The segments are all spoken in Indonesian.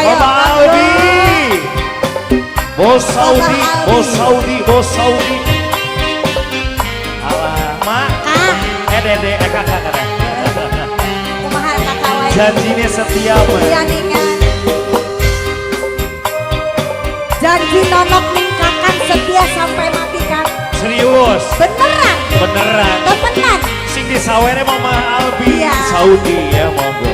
Mama Albi. Bos Saudi, Bos Saudi, Bos Saudi. Alah, Mak. Dede, kakak. Kumaha kakak wae. Janjinya setia, Mak. Iya ningan. Janji nonok ningkakan setia sampai mati kan. Serius. Beneran. Beneran. Temenan. Sing disawere Mama Albi. Iya. Saudi ya, monggo.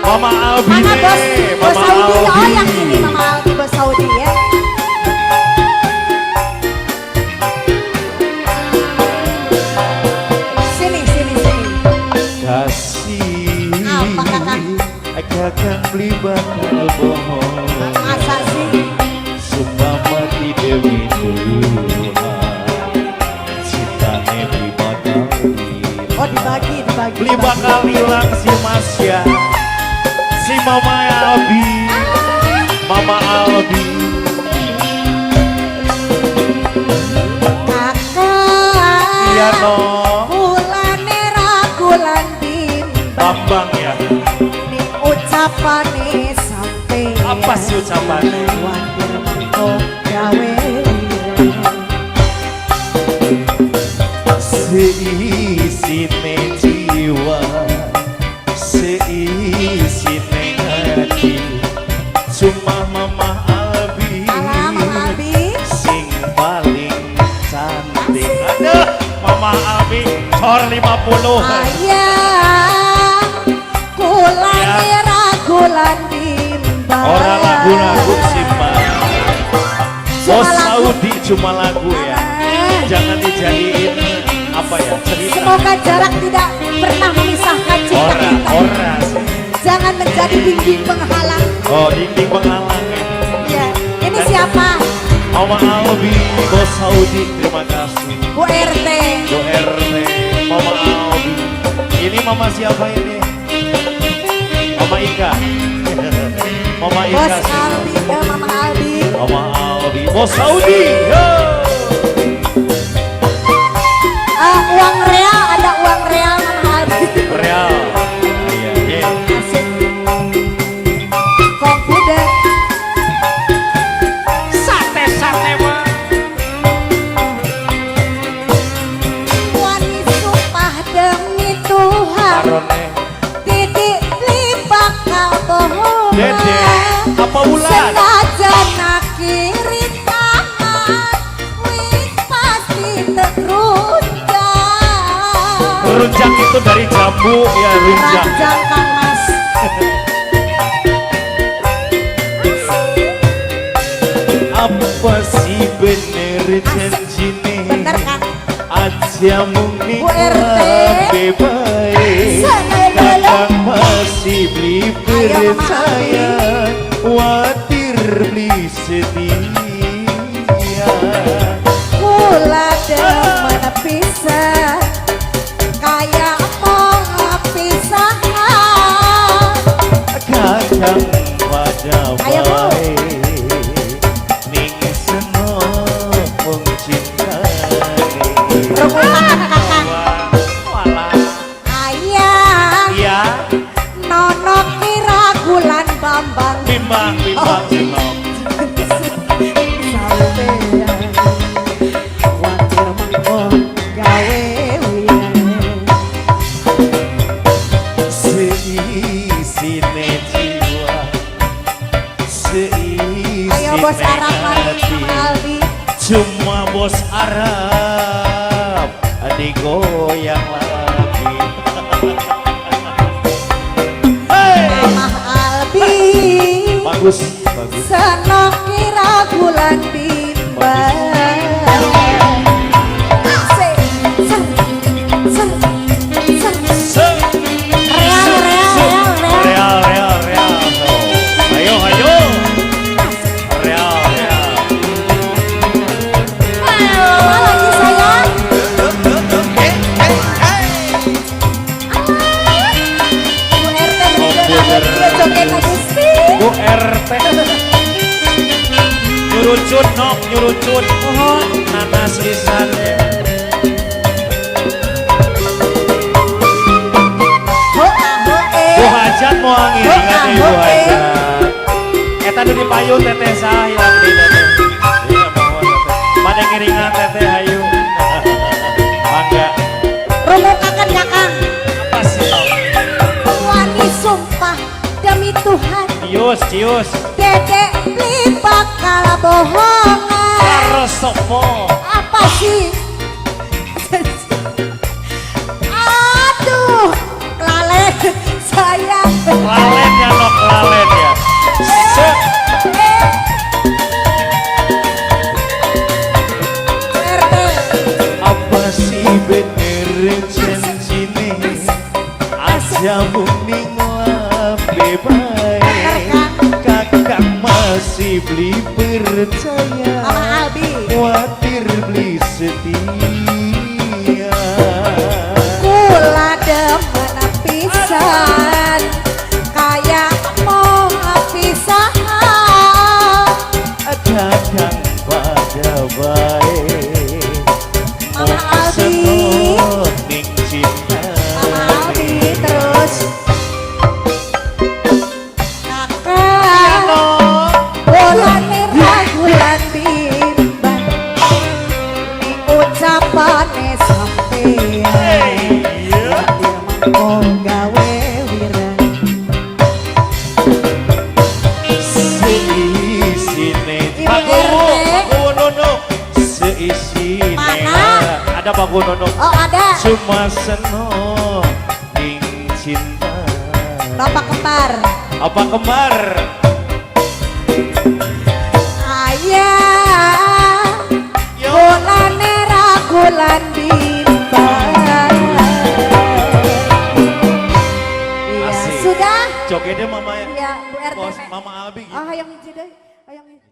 Mama Albi. Mana bos Saudi? Oh Albi. yang ini Mama Albi bos Saudi ya. Sini. Kasih. Apa, Kakak? Kakak beli bakal bohong. Masa sih? Supaya di Dewi Tuhan cintanya dibagi. Oh dibagi. Beli bakal hilang si Masya, si Mama Albi, Mama Albi. Kakak. Iya no. Bulane ragulan bimbang. Bambang ya. Ning ucapane sampai. Apa sih ucapannya? Wandir mangko gawe. Seisine jiwa, seisine hati, cuma Mama Albi, Alah, Mama Albi. sing paling cantik. Aduh, Mama Albi, cor 50. Ayah, kulane ragulan bimbang. Orang lagu-lagu simpel. Cuma Bos lagu. Saudi cuma lagu ya. Jangan dijadiin apa ya cerita. Semoga jarak tidak pernah memisahkan cinta kita. Ora sih. Jangan menjadi dinding penghalang. Oh, dinding penghalang ya. Ya, ini siapa? Mama Albi, Bos Saudi, terima kasih. Bu RT. Bu RT, Mama Albi. Ini Mama siapa ini? Mama Ika. Mama Ika. Bos sih. Albi, Mama Albi. Mama Albi, Bos Saudi. Yo. Uang real, ada uang real Mama Albi. Real. Iya, iya. Asik. Komputer. Sate mah. Wani sumpah demi Tuhan. Arone. Titik li bakal bohong. Dede, apa bulan? Sengaja kiri tangan, wis pasti terunjang. Runjang itu dari jambu ya, runjang. Ranjang Kang Mas. Apa sih bener janjine? Bener kan? Aja mungkin Bu RT. baik. Kadang masih beli Ayo, Mama percaya, watir beli setia. Kula demen pisah, kayak mau pisahan. Kadang pada Ayo, Bu. baik, ning seneng mencintani. Rumusan kakak. Walah. Ayah, Iya, nono kira gulan bambang. bimbang, Oh. bimbang. Sampeyan, watir mangko gawe wiyan. Seisine jiwa, seisine Ayo bos Arab lagi hati. Mama Albi. Cuma bos Arab digoyang lagi. Hey! Mama Albi. Bagus, bagus. Senok kira bulan bimbang. Asik. Ser. Real. Real. Ayo. Real. Apa lagi sayang? Bu RT menunjukkan video joget Agusti. Bu RT. Nyurucut nok, nyurucut. Nanas lisannya. anu di payung teteh sayang di teteh. Iya mohon teteh. Pada ngiringan teteh ayu. Mangga. Rumukakan kakang. Apa sih? Wani sumpah demi Tuhan. Cius. Dedek beli bakal bohongan. Karo sopo. Apa sih? Aduh, lalen sayang. Lalen ya nok lalen ya. Apa sih bener janjine aja mending lambe bae kakak masih beli percaya Mama Albi. khawatir beli setia Kula demen pisan kayak mau pisahan. kadang pada bae Mama Albi. ning cinta Mama Albi terus kakak bolane ragulan bimbang ni ucapane sampeyan mangko gawe wirang seisine Ibu Pak RT. Nono seisine Mana? ada Pak Nono oh ada cuma seneng ing cinta bapak kembar apa kembar ayah yo bolane ragulan bimbang. Iya Asik. sudah jogetnya mama ya Bu RT bos mama Abi gitu. ah hayang hiji deui hayang hiji.